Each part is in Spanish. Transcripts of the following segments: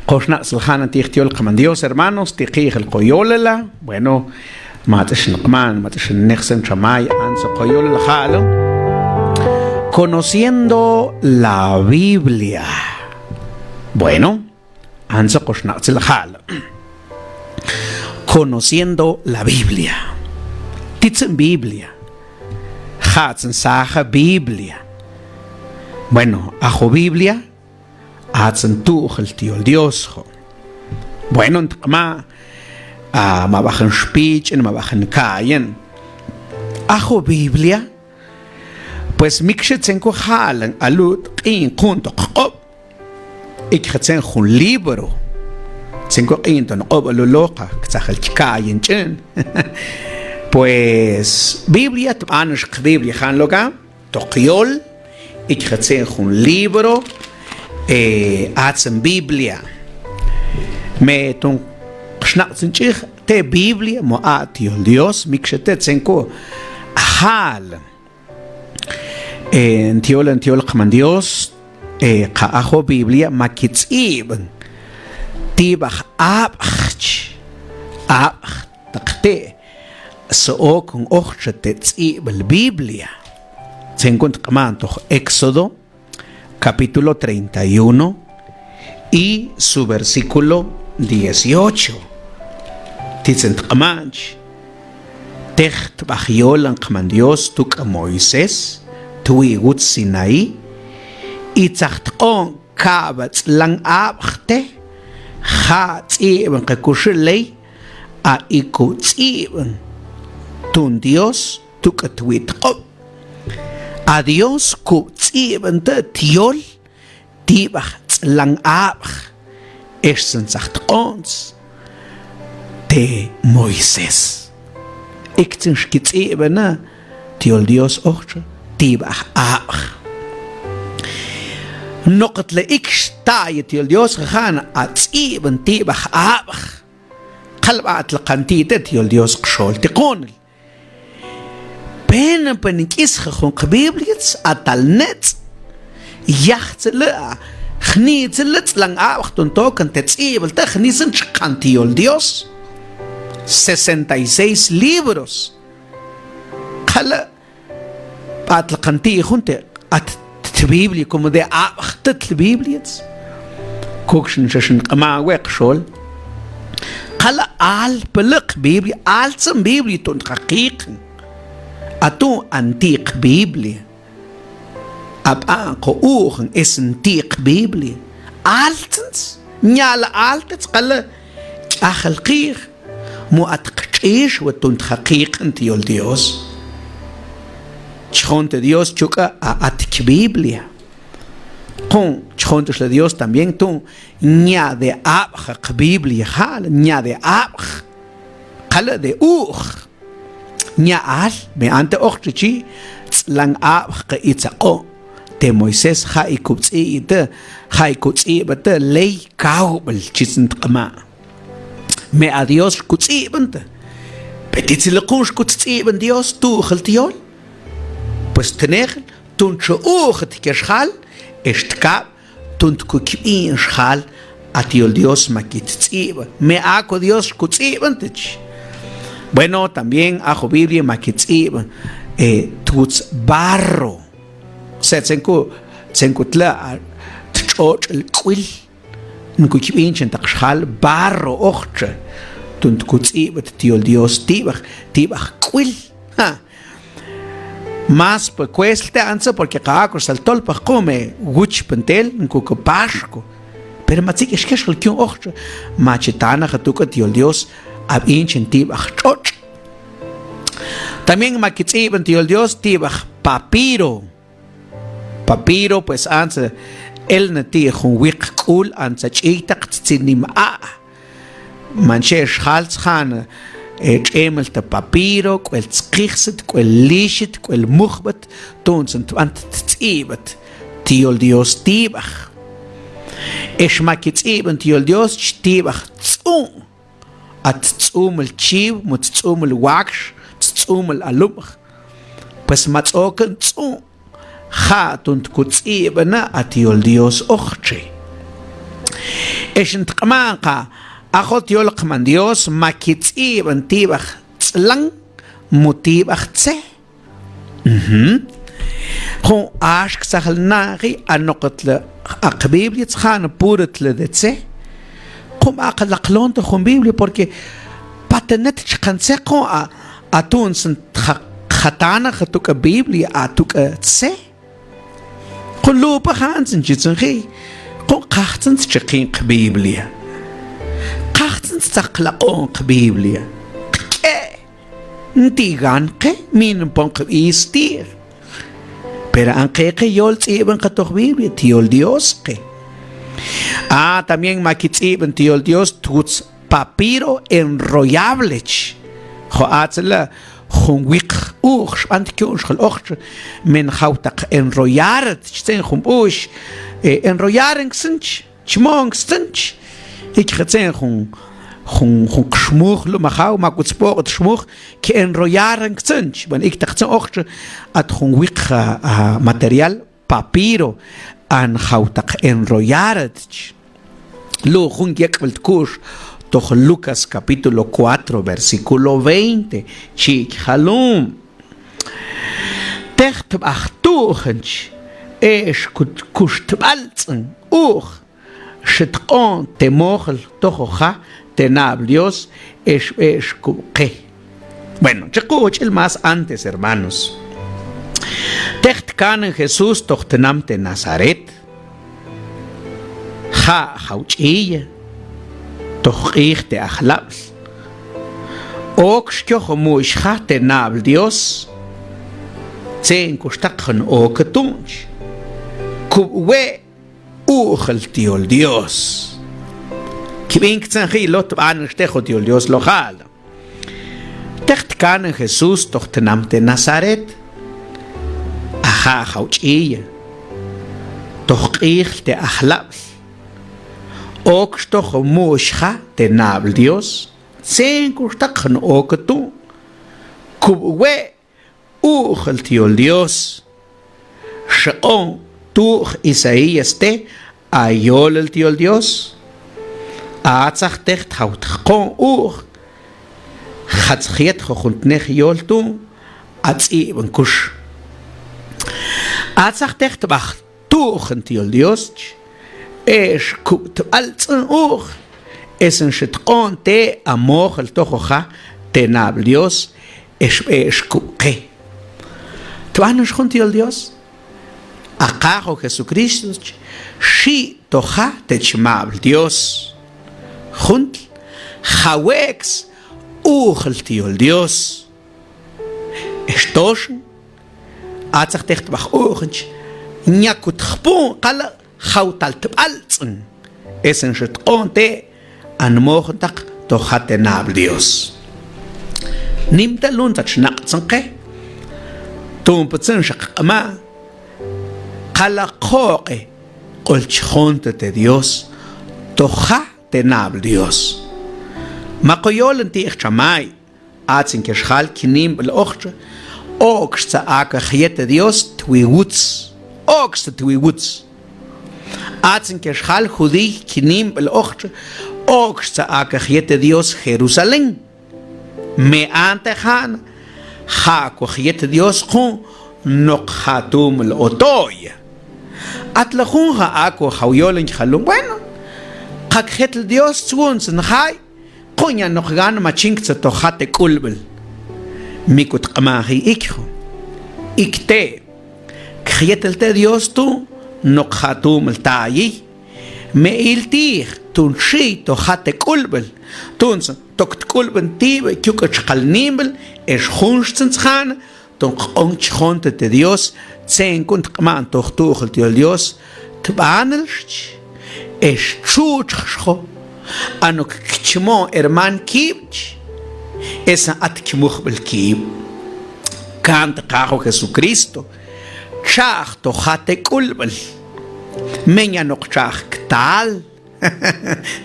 Koshna Salhana Tichtiol Kamandios, hermanos, Tichij el Coyolela, bueno, Matish Nukman, Matish Nexen Chamay, Anso Coyolela Halo, conociendo la Biblia. Bueno, Anso Koshna Halo, conociendo la Biblia. Titzen Biblia, Hatzen Saja Biblia. Bueno, Ajo Biblia. Hatzen tuch el tío el Dios. Bueno, ma bajan speech, ma bajan kayen. Ajo Biblia, pues mixetzen ko halen alut in kunto qop. Ik hetsen hun libro. Senko inton oboluloka, ksachel kayen chen. Pues Biblia tanish Biblia han loga, toqiol. Ik hetsen hun libro. Hatzen Biblia. Me ton schnatzen chich te Biblia mo atio Dios mixetet senko hal. En tiol kman Dios ka ajo Biblia makitzib. Tibach abach takte so con ochtetib el Biblia. Senko kman toch Éxodo capítulo 31 y su versículo 18. Dicen Tkamanch, Techt Bajiolan Kmandios tuk Moisés, Tuigut Sinaí, y Tzachton Kabats Lang Abchte, Hatz Eben Kekushilei, a Ikutz Eben, Tun Dios tuk Tuitop. Adios kutsieben te tiol, tibach lang abach, essen sagt ons, te Moises. Ik zin schkitsieben, tiol Dios ochtje, tibach abach. Nog het le ik sta je tiol Dios gegaan, atsieben tibach abach. Kalbaat le kantite tiol Dios gschol te konel. Ben is gewoon gebeurd, atalnet, jachtzele, gnietzele, lang acht en token, tetzebel, technissen, cantiol Dios. 66 libros. Kale, at canti junte, at de Biblia, como de achtet Biblias. Kokschen, session, ama wekschol. Kale, al, peluk Biblia, alzem Biblia, ton kakiken. Atu antiek Biblia. Ko ogen is antiek Biblia. Altens. Njala altens. Kale. Achel kier. Mo at kchish wat tunt hakiken tiol Dios. Chonte Dios chuka a atik Biblia. Con chonte le Dios también tu. Nya de abch Biblia hal. Nya de abch. Kale de uch. Nyaal me ante ochchi lang a itzaqo te Moises ha ikutsi ite ha ikutsi bete lei kaubel chisnt qama me a Dios kutsi bente petit le kush kutsi ben Dios tu khaltiol pues tener tuncho ucht keshal estka tunt kukin shal atiol Dios makitsi me a ko Dios kutsi bente. Bueno, también ajo Biblia makitzib tuts barro. Senkutla tchot el quil. Nkukibinchen takshal barro ochche. Tunt kutzib tiol Dios tibach quil. Más cueste ansa porque caco saltol pa come guch pentel nkukopashko. Pero matzik es que el kion ochche machetana hatuka tiol Dios. Ab inchen tibach choch. También makitzib tiol Dios tibach papiro. Papiro pues anse el nati jun wik kul anse chitak tsinim a. Manche schals han emel te papiro kwel tskirset kwel lishit kwel mukhbat tonsent ant tsibat tiol Dios tibach. Es makitzib tiol Dios tibach tsun. At tsumel chiv, mut tsumel waksh, tsumel alumch. Pues matzoken tsu. Hat und kutzibena atiol Dios ochche. Eshentqmanqa ajot yolqman Dios makitz'iban tibaj tz'lan mutibaj tse. Jun ashk sajalnaqi anoqatla aqbibli tz'jan puratla de tse. Jun aqlaqlonta jun biblia porque patenet chqanse qo atun san khatana khatuka biblia atuka tse. Jun lupa hansen jitsengi. Jun qahtsen tchiqin biblia. Qahtsen taqlaqon biblia. Ntigan que min ponq istir. Pero aunque yol tsiben qatoq biblia tiol Dios que. También makitsiben tiol Dios tuts papiro enrollable. Jo atzela junwiq antikun shol ocht men khawtaq enrollar tsen khumbush enrollaren sinch chmong sinch ik khatsen khun schmuch lo machaw makutspoort schmuch ke enrollaren sinch wenn ik dacht ocht at junwiq material papiro an khawtaq enrollaret lo jun yakbelt kush toch Lucas capítulo 4 versículo 20 chik halum techt achtuchens kustbalzen shitqon temogel tojoja tenab Dios que. Bueno, checuch el más antes, hermanos. Techt kan Jesús toch tenam te Nazaret. Jauchilla. Toch ich te achlabs. Ook schjoch moish te nabel Dios. Zehn kustakhan ook tunch. Kubwe uchel tiol Dios. Kibink zangi lot an stecho tiol Dios local. Techt kan Jesús toch tenam te Nazaret. Jauchilla. Toch ich te achlabs. Ook toch moescha te nabel Dios. Zijn kustakhan ook tu. Kubwe uchel tiol Dios. Shaon tuch Isaías te ayol el tiol Dios. Atzach techt hout kon uch. Gatschiet gehunt nech yol tu. Atz even kush. Atzach techt bach tuchen tiol Dios. Kupt alzen uch. En shitqon te amor el tojoja te nabel Dios. Kuke. Tuan shunti el Dios. Akajo Jesucristo. Shi toja te chmabel Dios. Junt. Jawex uchel tiol Dios. Estoschen. Atzach techt bach uchench. Nyakut chpun qala. Houtal te alzen. En shitqon te anmochtaq toja te nabel Dios. Nimta luntat naqtsanqe. Tumpatsan shaqama. Qalaqoqe. Qolchjonte te Dios. Toja te nabel Dios. Maqoyolen ti chamay. Atsin keshal kinim bel ocht. Oxta akachiete Dios twiwuts. Oxta twiwuts. Atsin keshal judí kinim bel ocht. Oxta akachiete Dios Jerusalén. Me antejan. Ha cogiete Dios con nokhatum el otoy. Atlajun ha ako hauyolen halum. Bueno, hakhet Dios swons en hay. Konya nokgan machink tohate kulbel. Mikut qamahi ikho. Ikte. Khietelte Dios tu nokhatum el tayi. Me iltir tun shi tohate kulbel. Tuns tokt kulben tibe kyukach qalnimel. Es hunstens gaan, ton onchonte te Dios, zijn kunt man toch toegel te Dios, te banelst, es chuchscho, anok kchmo herman kibt, es at kmuchbel kib, kant kajo Jesucristo, chach tochate kulbel, menya nok chach ktal,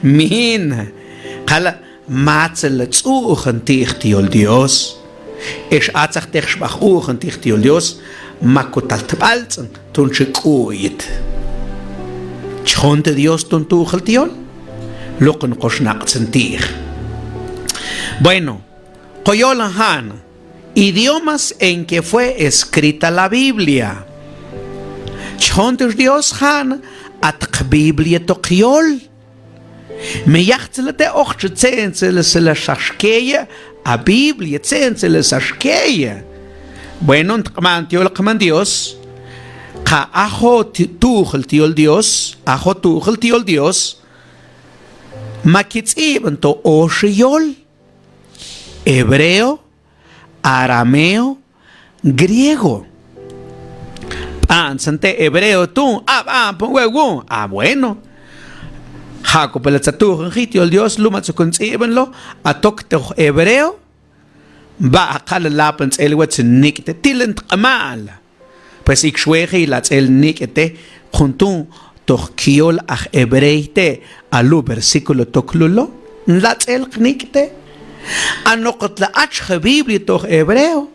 min, kala matzel tsuchen ticht Dios. Es atzach tech schwach uchen dich Dios makotal tbalzen tun chikuit. Chonte Dios tun tuchel Dios. Luqn qoshnaq sentir. Bueno, Koyolan idiomas en que fue escrita la Biblia. Chontus Dios Han at Biblia tokiol. Me yachtelete ochtje tsentsele sele shashkeya a Biblia tsentsele shashkeya. Bueno, tqmantiol qman Dios. Ka ajo tuchel tiol Dios, ajo tuchel tiol Dios. Makitzibn to oshiyol. Hebreo, arameo, griego. Sante hebreo tú, bueno. Jacob el tzatuch el Dios luma tzukuntzibnlo, atokto hebreo, ba akal lapens elwets nikte tilent amal. Pues ik schwege lats el nikte juntun toch kiol ach hebreite alu versículo toklulo, lats el nikte. Anokot la achge Biblia toch hebreo,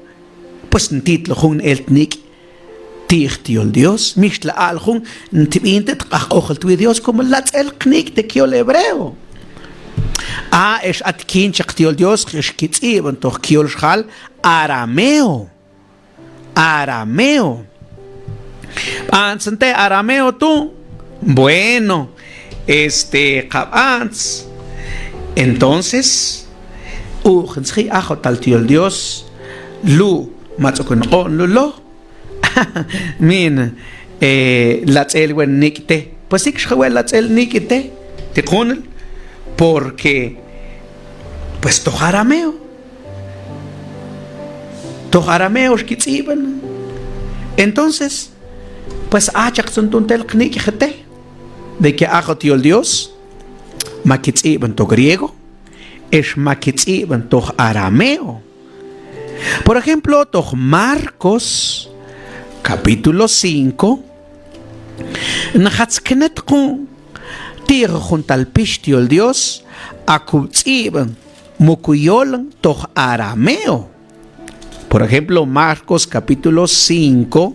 pues un título jun el nik. Tichtiol Dios, mich la aljun, tibintet ach ochel tu Dios como lats el knik de kiol hebreo. Es atkin chaktiol Dios, kishkitzi, und toch kiol schal arameo. Arameo. Ansante arameo tú. Bueno, kabans. Entonces, ujenski ajotal tiol Dios, lu matzokon on lulo. Min latzel wen nikte pues ik schwel latzel nikte te konel porque pues to arameo skitziben entonces pues achak son tel knikte de que ajotiol Dios makitziben to griego es makitziben to arameo. Por ejemplo, to Marcos capítulo 5, nahatzkenet kun tir juntal pishtiol Dios, akutziben mukuyolan toch arameo. Por ejemplo, Marcos capítulo 5,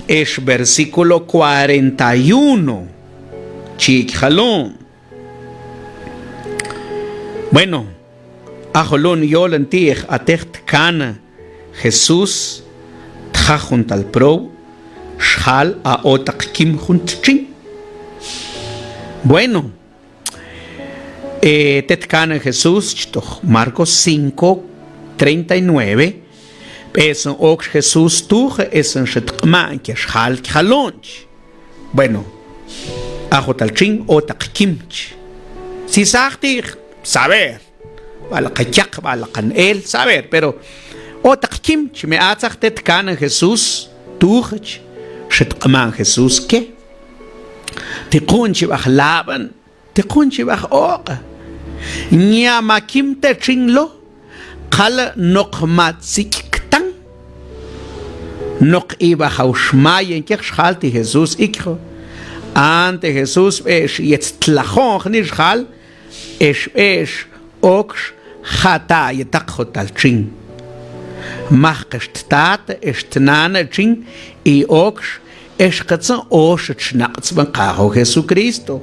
es versículo 41. Chikhalon. Bueno, ajolon yolan tir atecht kana Jesús junt al pro, shal a otak kim juntchin. Bueno, tetkana Jesús, Marcos 5, 39, es un ok Jesús tuche, es un shetman que shal khalonch. Bueno, ajotalchin otak kimch. Si sagti, saber, wala kachak, wala kan el, saber, pero otak kimch me atzachtet kana Jesús tuchch shetman Jesús que tikunchi bach laban tikunchi bach oqa nyama kimte chinglo qal noqmatziktan noq iba haushmayen que xalti Jesús ikho ante Jesús es jetzt tlachon ni xal es oksh khata yetaqhotal ching Machgestat ist nane ching I oksh eshkatsan oshchnats ban qaho Jesucristo.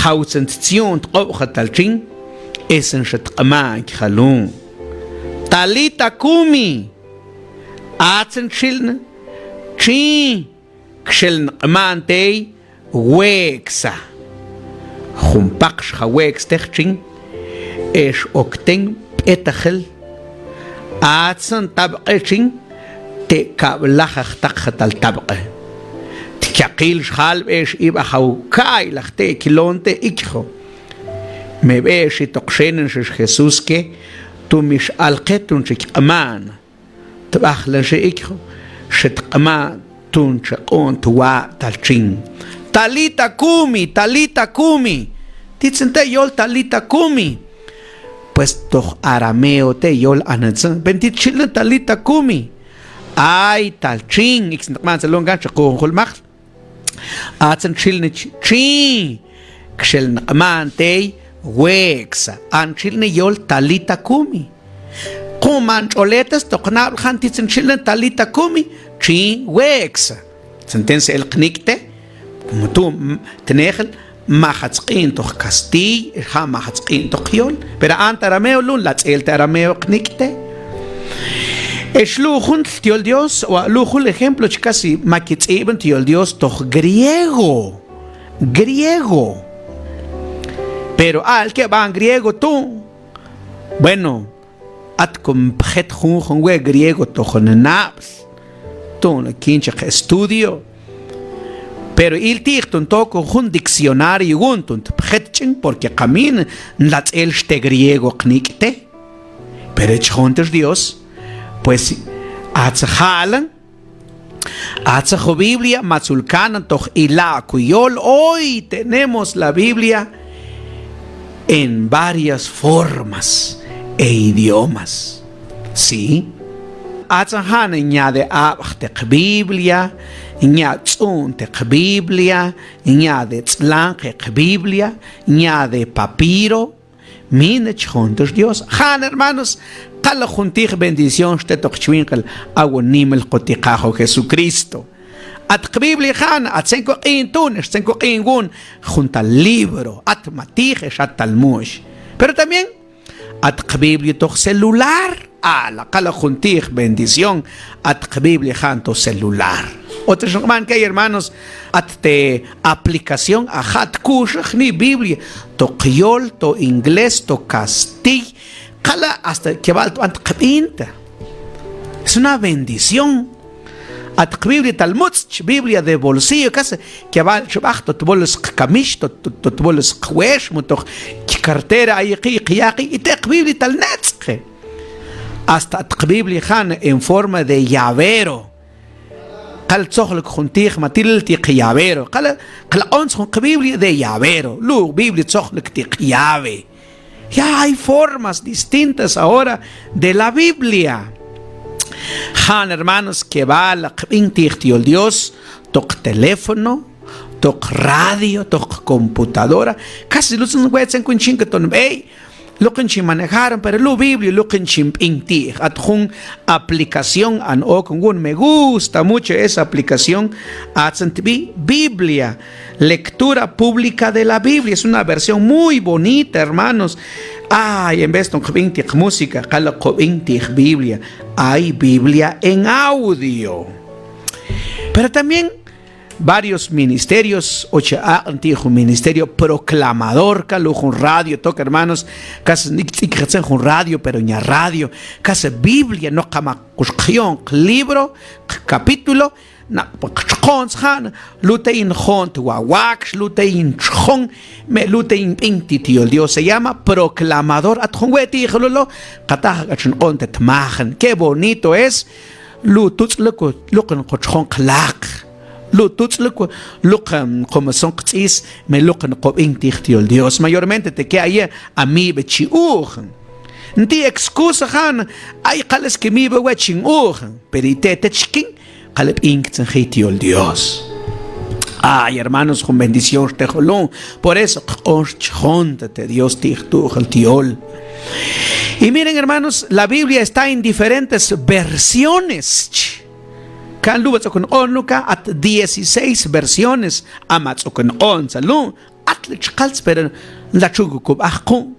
Hausentzion trochatal ching esen shatqaman khalun. Talita kumi atsen chiln chi kshel amantei wexa. Humpaksh hawex techching es okten etachel Atsan tabqing te kablach takhatal tabqe tikaqil shal besh iba haukai lachte kilonte ikho me besh toqshenen Jesús que tu mish alqetun chik aman tabakhlan ikho shetqama tun chaqon tuwa talchin talita kumi titsente yol talita kumi pues toch arameo te yol anatsan bentit chile talita kumi ay talchin ixnaqman salon gancho con holmach atsan chilne chi kshel naqman te wexa an chilne yol talita kumi kuman choletas toqnab khantitsin chilne talita kumi chi wexa sentencia el knikte como tú tenegel mahatzqin toch Castillo, ha mahatzqin toch Yol, pero ante arameo lun, la tzelte arameo knikte. Es lujun tiol Dios, o lujun ejemplo, casi makitzeben tiol Dios toch griego. Griego. Pero al que van griego tú, bueno, at com pjet jun we griego toch naps. Tú no quinche estudio. Pero il tichtun toco un diccionario guntun pjetchen porque camin las elste griego knikte. Pero juntos Dios, pues atzahalan, atzaho Biblia, mazulcanan toch ila cuyol. Hoy tenemos la Biblia en varias formas e idiomas. Sí. Atzahan ñade abtek Biblia, ñade Biblia, ñade tzlanque Biblia, ñade papiro. Minech juntos Dios. Han hermanos, cala juntig bendición ste toch chwinkel agonimel coticajo Jesucristo. At Biblia han at senko intun, senko ingun junta libro, at matijes at talmush. Pero también at Biblia toch celular. La cala juntig bendición at Biblia han to celular. Otros hermanos, at te aplicación a hat kush ni Biblia to criol, to inglés, to castillo, cala hasta que va ant pinta. Es una bendición. At Biblia Talmud, Biblia de bolsillo, casi que va to bolos kamish, to bolos kwesh, to cartera ahí y te Biblia talnetzke. Hasta at Biblia han en forma de llavero. Cal tzochlek juntig matil ti llavero. Cal ons con Biblia de llavero. Lu Biblia tzochlek ti llave. Ya hay formas distintas ahora de la Biblia. Han hermanos que va la el Dios toc teléfono, toc radio, toc computadora. Casi los en con chingaton lo que se manejaron, pero la Biblia lo que se pinti adjun aplicación an o con me gusta mucho esa aplicación Biblia, lectura pública de la Biblia, es una versión muy bonita, hermanos. En vez de música, Biblia, hay Biblia en audio. Pero también varios ministerios, antiguo ministerio proclamador, un radio, toca hermanos, casi un radio, pero en radio, casi Biblia, no como libro, capítulo, lutein hont wawak, lutein chon, me lutein intitio, Dios se llama proclamador, atjongueti, jololo, katagachon ontet machen, qué bonito es, lututs lukan cochon klak. Lucan como son quis me lucan co intihtiol Dios mayormente te que ahí a mí bechiujan nti excusa han hay cales que mi bewechin ujan perite techkin calep intihtiol Dios. Hermanos, con bendición te jolón, por eso te Dios el tiol. Y miren hermanos, la Biblia está en diferentes versiones. Kan lu con onuka at 16 versiones amats con on salud atlich kalsperen la chugukub ajkun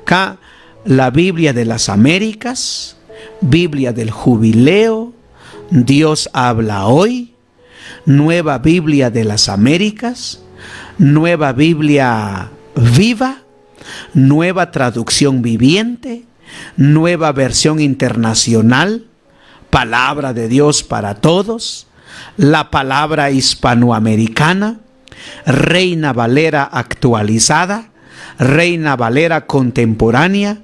ka la Biblia de las Américas, Biblia del Jubileo, Dios habla hoy, Nueva Biblia de las Américas, Nueva Biblia viva, Nueva Traducción Viviente, Nueva Versión Internacional, Palabra de Dios para Todos, la Palabra Hispanoamericana, Reina Valera actualizada, Reina Valera contemporánea,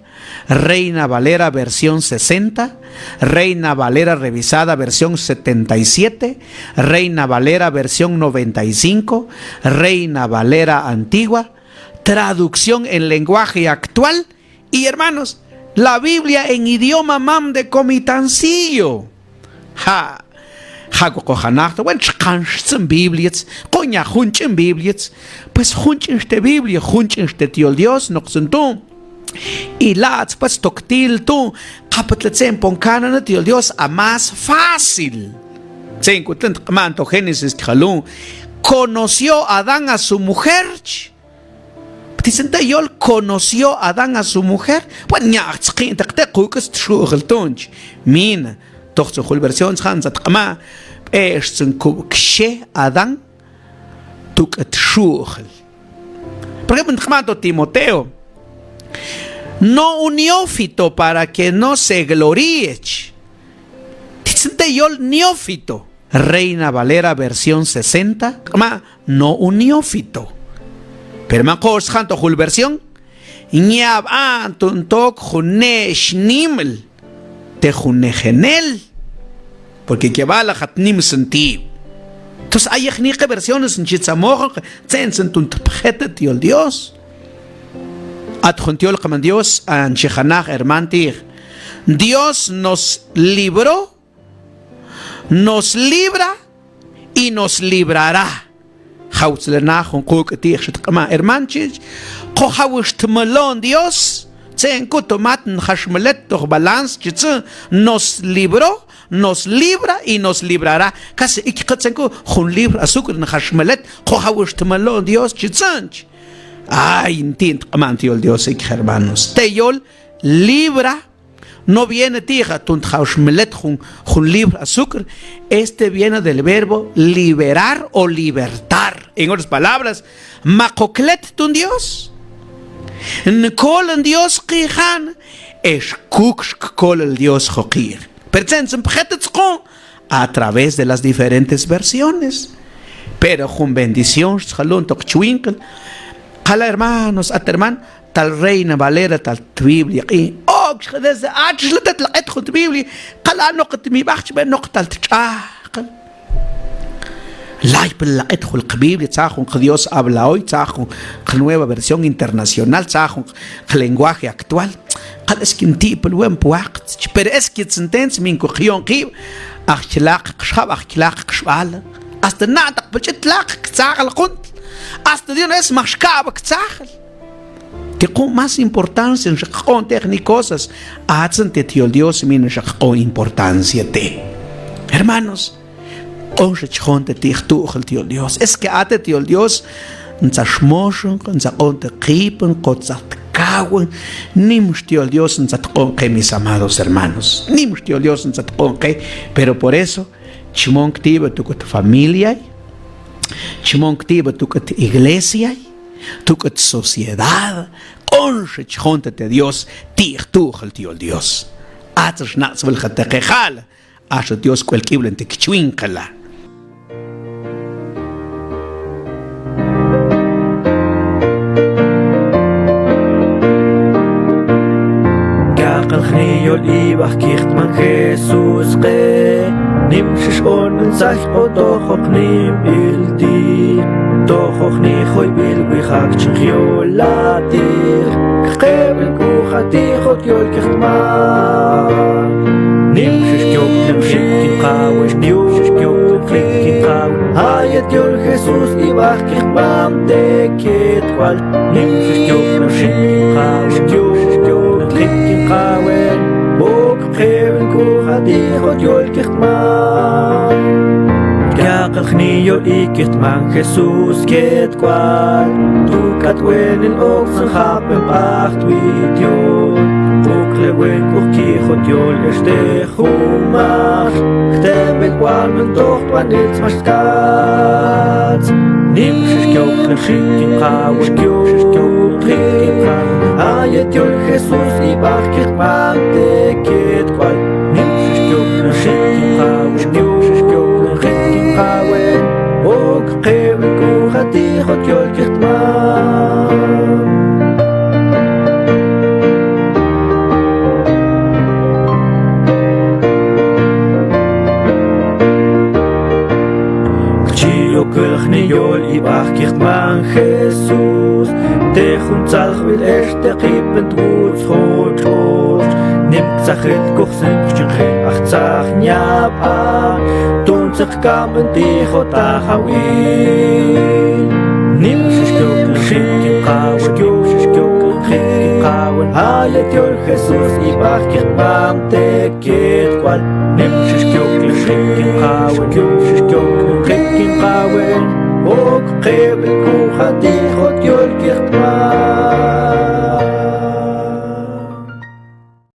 Reina Valera versión 60, Reina Valera revisada versión 77, Reina Valera versión 95, Reina Valera antigua, traducción en lenguaje actual y hermanos, la Biblia en idioma mam de Comitancillo. Biblias, coña junchen Biblias, pues junchen este Biblia, junchen este tío Dios, no son tú. Y las pues toctil tú, capitletzen poncana tío Dios a más fácil. Se encuentran manto Génesis jalún. Conoció Adán a su mujer. Dicen Teyol conoció a Adán a su mujer. Pues ya, Mina, toch su versión Hansa Tama, es un kshe Adán, tuk et shugel. Por ejemplo, Timoteo, no un neófito para que no se gloríe. Dicen Teyol neófito. Reina Valera versión 60, no un neófito. Pero me acuerdo tanto la versión. Ñab antun tok junesh nimel te junegenel. Porque que va la hatnim sentido. Entonces hay versiones en Chitzamor, en tu tío Dios. Adjuntió el Dios en Shehanach hermantir. Dios nos libró, nos libra y nos librará. Hautzlenach un kuketir shtkama hermanchich kohawish tmalon Dios tsen kutomatn hashmelet doch balance chitz nos libró, nos libra y nos librará. Casi ikatsenko hun libra azúcar en hashmelet kohawish tmalon Dios chitzanch. Ay, intint amantiol Dios ik hermanos. Teyol libra. No viene tija tunt hashmelet hun libra azúcar. Este viene del verbo liberar o libertar. En otras palabras, makoklet tun Dios. Nkol en Dios kihan es kuksh kol el Dios jokir. Pertenecen a través de las diferentes versiones. Pero con bendición, jalón tok chwinkel. Jala hermanos, aterman tal Reina Valera tal Biblia. desde أجلدت لقيت خد بيبلي قال نقط مي بحش بين نقطة تشاقل لاي بلقيت خل قبيبلي تاخون قديوس habla hoy تاخون nueva versión internacional تاخون lenguaje actual قال اسكنتي بالوين بوقت pero es que sentence min cogión قيب أخلاق قشاب أخلاق قشبال hasta nada بجتلاق تاخل قنت hasta Dios es más cabo que تاخل que con más importancia en shakon técnicos hacen te tío Dios min shakon importancia te hermanos on shakon te tío Dios es que ate tío Dios nzashmoshon nzakon te kipen kotzat kawen nimush tío Dios nzatkon que mis amados hermanos nimush tío Dios nzatkon que pero por eso chimon ktiba tu familia chimon ktiba tu iglesia tu sociedad onche chonte Dios tir tu tío Dios atzas natsvel khatekhala asha Dios cualquier te kichwinkala Yol ibach kicht man Jesus ge nimsh on sach odoch nim ildi doch ni khoy bil bi khak chiyolatir khebel ku khati khot yol kicht man nimsh kyok nim shik qawish nimsh kyok khik qaw hayat yol Jesus ibach kicht man de ket kwal nimsh kyok nim shik qawish kyok khik qawen Geven koha die God jol kicht man Kakal khni jol ikicht man Jesus ket kwal Tu kat wen in ook zijn gapen pacht wit jol Okle wen koch ki God jol este khumach Chtebel kwal men tocht wanneer het skat Nim shkjok khik qaw shkjok khik qaw Ayet jol Jesus ibach kicht man ket kwal nim shkjok khik qaw shkjok khik qawen ok qevel ku khati khot jol kicht man Kulchni jol ibach kicht man Jesus Te juntzalch wil este kippen trut schot Nimmt zachit koch sind ach zach nyab a Tun sich kamen die chot achawin Nimmt shkjok khik qaw shkjok khik qawen Hayet jol Jesus ibach kicht man te ket kwal Nimmt shkjok khik qaw shkjok khik qawen Ok qebil ku khati khot yol kihtma